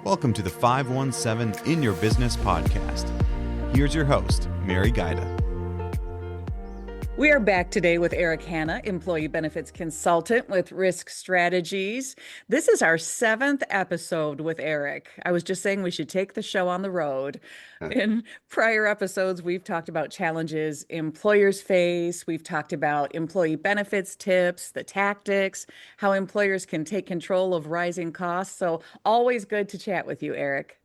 Welcome to the 517 In Your Business podcast. Here's your host, Mary Gaida. We are back today with Eric Hanna, Employee Benefits Consultant with Risk Strategies. This is our 7th episode with Eric. I was just saying we should take the show on the road. In prior episodes, we've talked about challenges employers face. We've talked about employee benefits tips, the tactics, how employers can take control of rising costs. So always good to chat with you, Eric.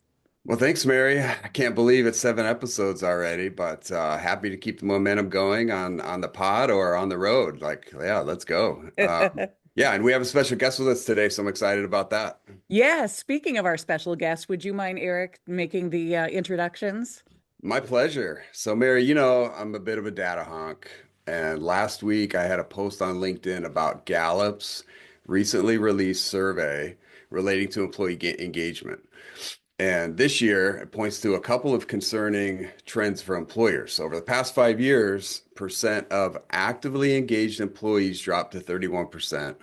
Well, thanks, Mary. I can't believe it's 7 episodes already, but happy to keep the momentum going on the pod or on the road. Let's go. Yeah, and we have a special guest with us today, so I'm excited about that. Yeah, speaking of our special guest, would you mind, Eric, making the introductions? My pleasure. So, Mary, I'm a bit of a data honk, and last week I had a post on LinkedIn about Gallup's recently released survey relating to employee engagement. And this year, it points to a couple of concerning trends for employers. So over the past 5 years, percent of actively engaged employees dropped to 31%,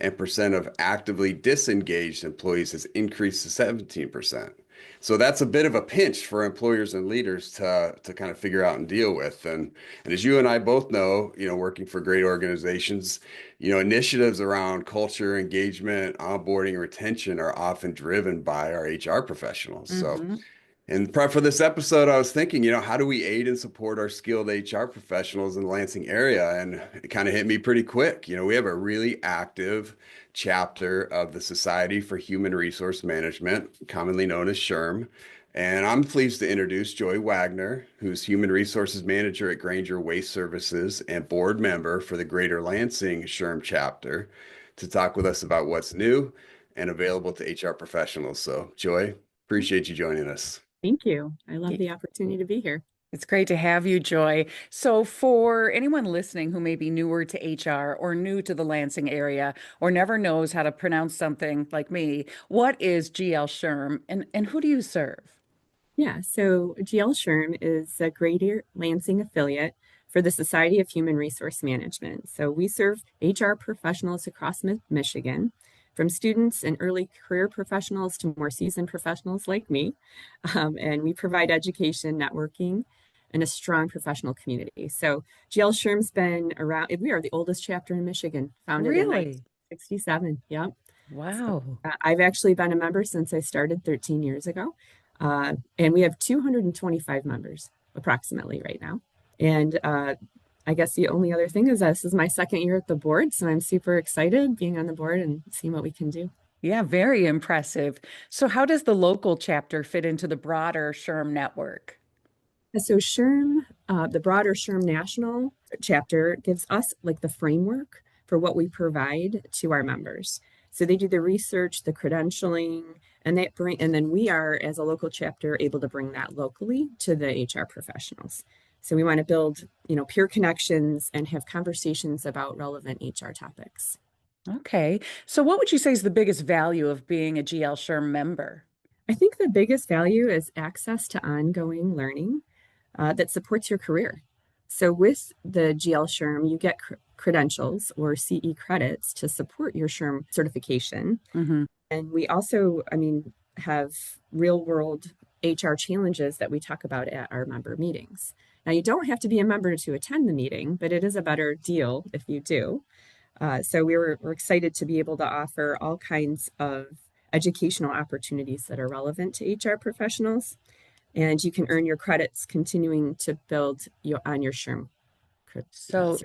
and percent of actively disengaged employees has increased to 17%. So that's a bit of a pinch for employers and leaders to kind of figure out and deal with. And as you and I both know, working for great organizations, initiatives around culture, engagement, onboarding, and retention are often driven by our HR professionals. Mm-hmm. So in prep for this episode, I was thinking, how do we aid and support our skilled HR professionals in the Lansing area? And it kind of hit me pretty quick. We have a really active chapter of the Society for Human Resource Management, commonly known as SHRM. And I'm pleased to introduce Joy Wagner, who's Human Resources Manager at Granger Waste Services and board member for the Greater Lansing SHRM chapter, to talk with us about what's new and available to HR professionals. So, Joy, appreciate you joining us. Thank you. I love the opportunity to be here. It's great to have you, Joy. So for anyone listening who may be newer to HR or new to the Lansing area or never knows how to pronounce something like me, what is GL SHRM and who do you serve? Yeah, so GL SHRM is a Greater Lansing affiliate for the Society of Human Resource Management. So we serve HR professionals across Michigan, from students and early career professionals to more seasoned professionals like me. And we provide education, networking, and a strong professional community. So GL SHRM's been around, we are the oldest chapter in Michigan, founded in 1967. Yep. Wow. So, I've actually been a member since I started 13 years ago. And we have 225 members approximately right now. And I guess the only other thing is this is my second year at the board, so I'm super excited being on the board and seeing what we can do. Yeah, very impressive. So how does the local chapter fit into the broader SHRM network? So SHRM, the broader SHRM national chapter gives us the framework for what we provide to our members. So they do the research, the credentialing, and then we are, as a local chapter, able to bring that locally to the HR professionals. So we want to build, peer connections and have conversations about relevant HR topics. Okay. So what would you say is the biggest value of being a GL SHRM member? I think the biggest value is access to ongoing learning that supports your career. So with the GL SHRM, you get credentials or CE credits to support your SHRM certification. Mm-hmm. And we also, have real world HR challenges that we talk about at our member meetings. Now, you don't have to be a member to attend the meeting, but it is a better deal if you do. So we're excited to be able to offer all kinds of educational opportunities that are relevant to HR professionals. And you can earn your credits continuing to build on your SHRM. So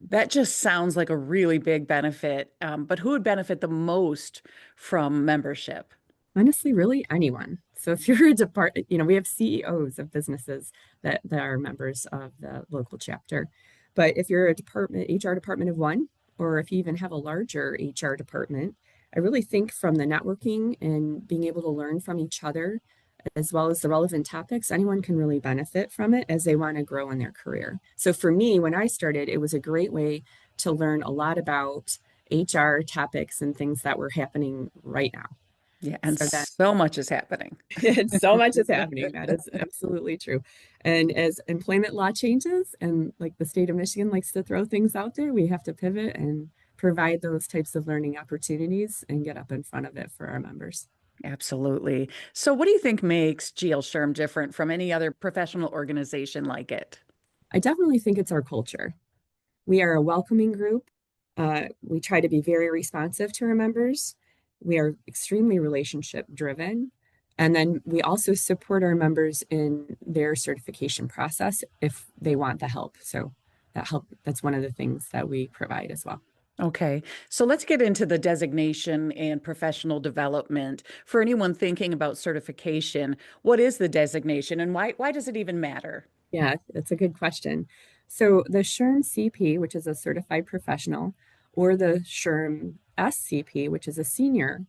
that just sounds like a really big benefit. But who would benefit the most from membership? Honestly, really anyone. So if you're a department, we have CEOs of businesses that are members of the local chapter. But if you're a HR department of one, or if you even have a larger HR department, I really think from the networking and being able to learn from each other, as well as the relevant topics, anyone can really benefit from it as they want to grow in their career. So for me, when I started, it was a great way to learn a lot about HR topics and things that were happening right now. Yeah, and so much is happening. So much is happening. That is absolutely true. And as employment law changes and the state of Michigan likes to throw things out there, we have to pivot and provide those types of learning opportunities and get up in front of it for our members. Absolutely. So, what do you think makes GL Sherm different from any other professional organization like it? I definitely think it's our culture. We are a welcoming group. We try to be very responsive to our members. We are extremely relationship driven. And then we also support our members in their certification process if they want the help. So that's one of the things that we provide as well. Okay, so let's get into the designation and professional development. For anyone thinking about certification, what is the designation and why does it even matter? Yeah, that's a good question. So the SHRM CP, which is a certified professional, or the SHRM SCP, which is a senior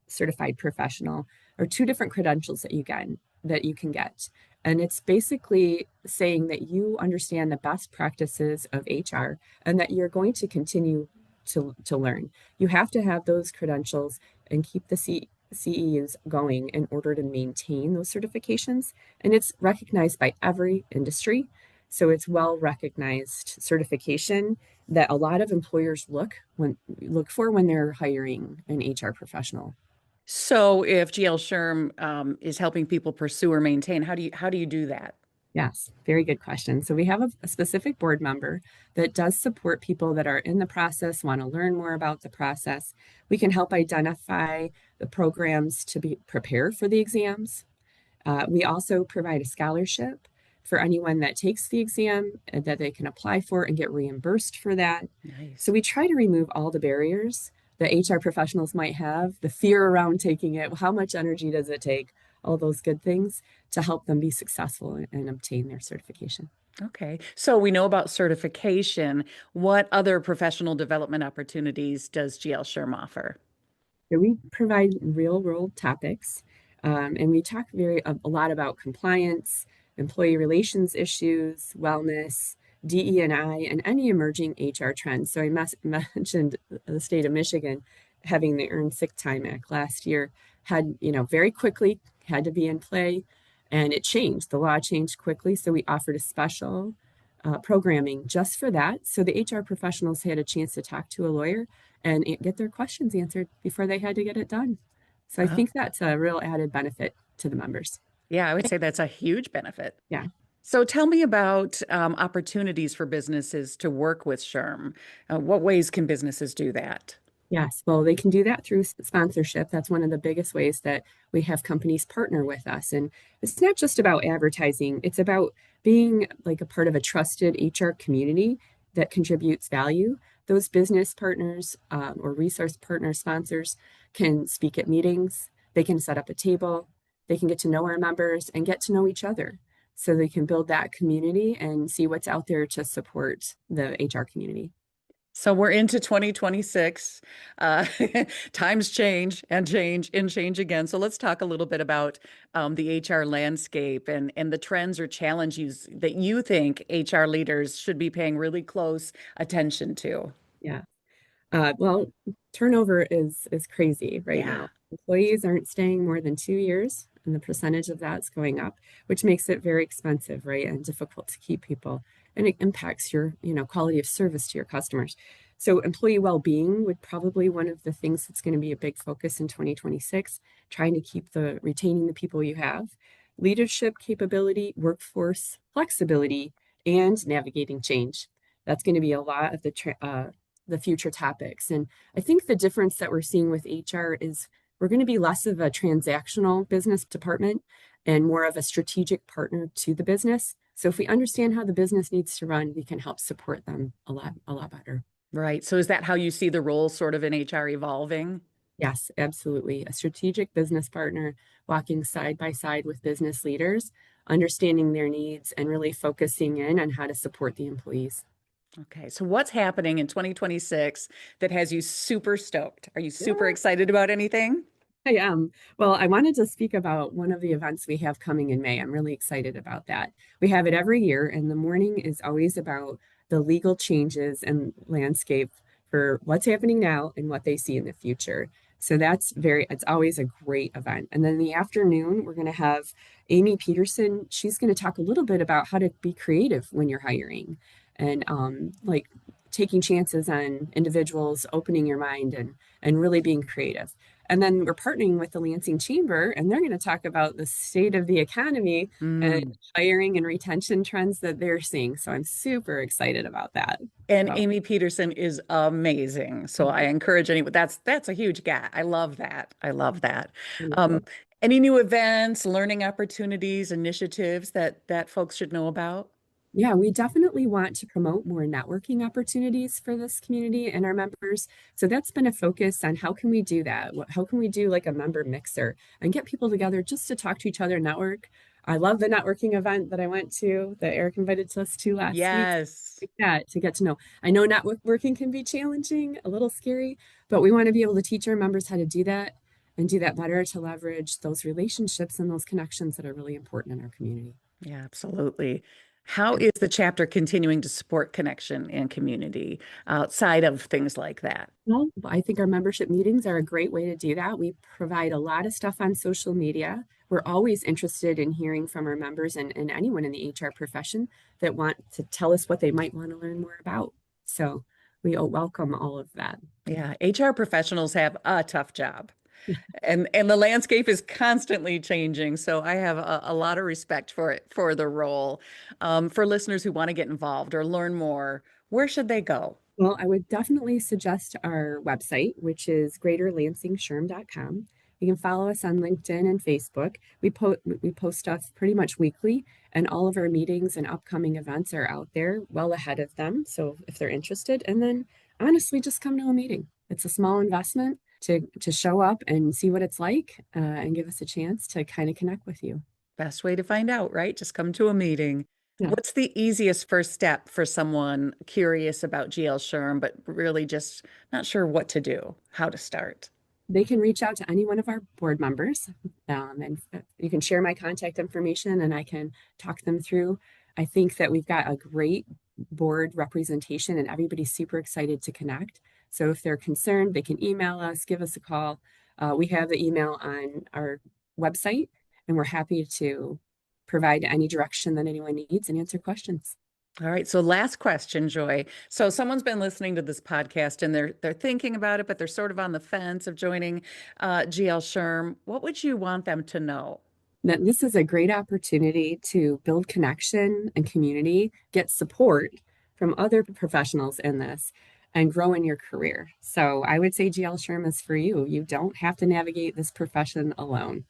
certified professional, are two different credentials that you can get. And it's basically saying that you understand the best practices of HR and that you're going to continue to learn. You have to have those credentials and keep the CEUs going in order to maintain those certifications. And it's recognized by every industry. So it's well recognized certification that a lot of employers look for when they're hiring an HR professional. So, if GL Sherm is helping people pursue or maintain, how do you do that? Yes, very good question. So we have a specific board member that does support people that are in the process, want to learn more about the process. We can help identify the programs to be prepared for the exams. We also provide a scholarship for anyone that takes the exam that they can apply for and get reimbursed for that. So Nice. we try to remove all the barriers that HR professionals might have, the fear around taking it, how much energy does it take, all those good things to help them be successful and obtain their certification. Okay. So we know about certification. What other professional development opportunities does GL Sherm offer? So we provide real world topics, and we talk a lot about compliance, employee relations issues, wellness, DE&I, and any emerging HR trends. So mentioned the state of Michigan having the Earned Sick Time Act last year had, very quickly had to be in play, and it changed. The law changed quickly, so we offered a special programming just for that. So the HR professionals had a chance to talk to a lawyer and get their questions answered before they had to get it done. So I Oh, think that's a real added benefit to the members. yeah, I would say that's a huge benefit. Yeah. So tell me about opportunities for businesses to work with Sherm. What ways can businesses do that? Yes, well, they can do that through sponsorship. That's one of the biggest ways that we have companies partner with us. And it's not just about advertising, it's about being like a part of a trusted HR community that contributes value. Those business partners or resource partner sponsors can speak at meetings, they can set up a table, they can get to know our members and get to know each other. So they can build that community and see what's out there to support the HR community. So we're into 2026. Uh, Times change and change and change again. So let's talk a little bit about the HR landscape and the trends or challenges that you think HR leaders should be paying really close attention to. Yeah. Well, turnover is crazy right Yeah. now. Employees aren't staying more than 2 years, and the percentage of that's going up, which makes it very expensive, right, and difficult to keep people. And it impacts your, quality of service to your customers. So employee well-being would probably one of the things that's going to be a big focus in 2026, trying to keep retaining the people you have, leadership capability, workforce flexibility, and navigating change. That's going to be a lot of the future topics. And I think the difference that we're seeing with HR is we're going to be less of a transactional business department and more of a strategic partner to the business. So if we understand how the business needs to run, we can help support them a lot better. Right. So is that how you see the role sort of in HR evolving? Yes, absolutely. A strategic business partner walking side by side with business leaders, understanding their needs and really focusing in on how to support the employees. Okay. So what's happening in 2026 that has you super stoked? Are you super excited about anything? I am. Well, I wanted to speak about one of the events we have coming in May. I'm really excited about that. We have it every year, and the morning is always about the legal changes and landscape for what's happening now and what they see in the future. So it's always a great event. And then in the afternoon, we're going to have Amy Peterson. She's going to talk a little bit about how to be creative when you're hiring and taking chances on individuals, opening your mind and really being creative. And then we're partnering with the Lansing Chamber, and they're going to talk about the state of the economy and hiring and retention trends that they're seeing. So I'm super excited about that. And So, Amy Peterson is amazing. So I encourage anyone. That's a huge gap. I love that. I love that. wonderful. Any new events, learning opportunities, initiatives that folks should know about? Yeah, we definitely want to promote more networking opportunities for this community and our members. So that's been a focus on how can we do that? How can we do like a member mixer and get people together just to talk to each other, network? I love the networking event that I went to that Eric invited us to last week. Yes. Like that to get to know. I know networking can be challenging, a little scary, but we want to be able to teach our members how to do that and do that better to leverage those relationships and those connections that are really important in our community. Yeah, absolutely. How is the chapter continuing to support connection and community outside of things like that? Well, I think our membership meetings are a great way to do that. We provide a lot of stuff on social media. We're always interested in hearing from our members and anyone in the HR profession that want to tell us what they might want to learn more about. So we welcome all of that. Yeah, HR professionals have a tough job. And the landscape is constantly changing. So I have a lot of respect for it, for the role. For listeners who want to get involved or learn more, where should they go? Well, I would definitely suggest our website, which is greaterlansingsherm.com. You can follow us on LinkedIn and Facebook. We post stuff pretty much weekly, and all of our meetings and upcoming events are out there well ahead of them. So if they're interested, and then honestly, just come to a meeting. It's a small investment to show up and see what it's like, and give us a chance to kind of connect with you. Best way to find out, right? Just come to a meeting. Yeah. What's the easiest first step for someone curious about GL Sherm, but really just not sure what to do, how to start? They can reach out to any one of our board members, and you can share my contact information and I can talk them through. I think that we've got a great board representation and everybody's super excited to connect. So if they're concerned, they can email us, give us a call. We have the email on our website, and we're happy to provide any direction that anyone needs and answer questions. All right. So last question, Joy. So someone's been listening to this podcast and they're thinking about it, but they're sort of on the fence of joining GL Sherm. What would you want them to know? That this is a great opportunity to build connection and community, get support from other professionals in this, and grow in your career. So I would say GL Sherm is for you. You don't have to navigate this profession alone.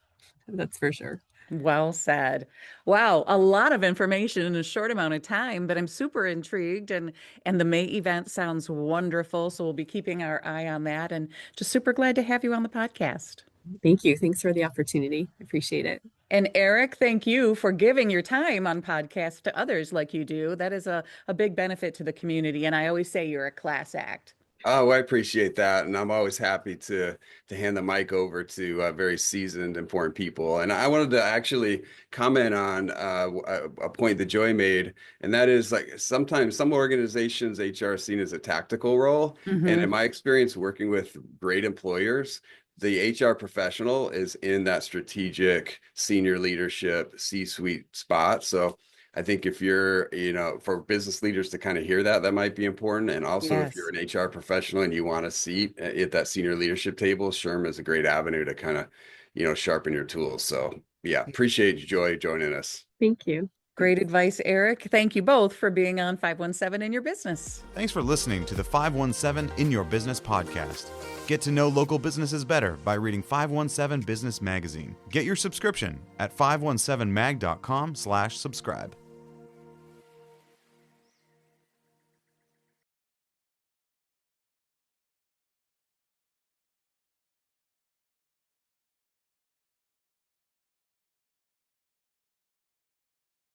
That's for sure. Well said. Wow, a lot of information in a short amount of time, but I'm super intrigued and the May event sounds wonderful, so we'll be keeping our eye on that and just super glad to have you on the podcast. Thank you. Thanks for the opportunity. I appreciate it. And Eric, thank you for giving your time on podcasts to others like you do. That is a big benefit to the community, and I always say you're a class act. Oh, I appreciate that, and I'm always happy to hand the mic over to very seasoned, important people. And I wanted to actually comment on a point that Joy made, and that is like sometimes some organizations HR is seen as a tactical role, and in my experience working with great employers, the HR professional is in that strategic senior leadership C-suite spot. So I think if you're, for business leaders to kind of hear that, that might be important. And also if you're an HR professional and you want a seat at that senior leadership table, Sherm is a great avenue to kind of, sharpen your tools. So yeah, appreciate you, Joy, joining us. Thank you. Great advice, Eric. Thank you both for being on 517 in Your Business. Thanks for listening to the 517 in Your Business podcast. Get to know local businesses better by reading 517 Business Magazine. Get your subscription at 517mag.com/subscribe.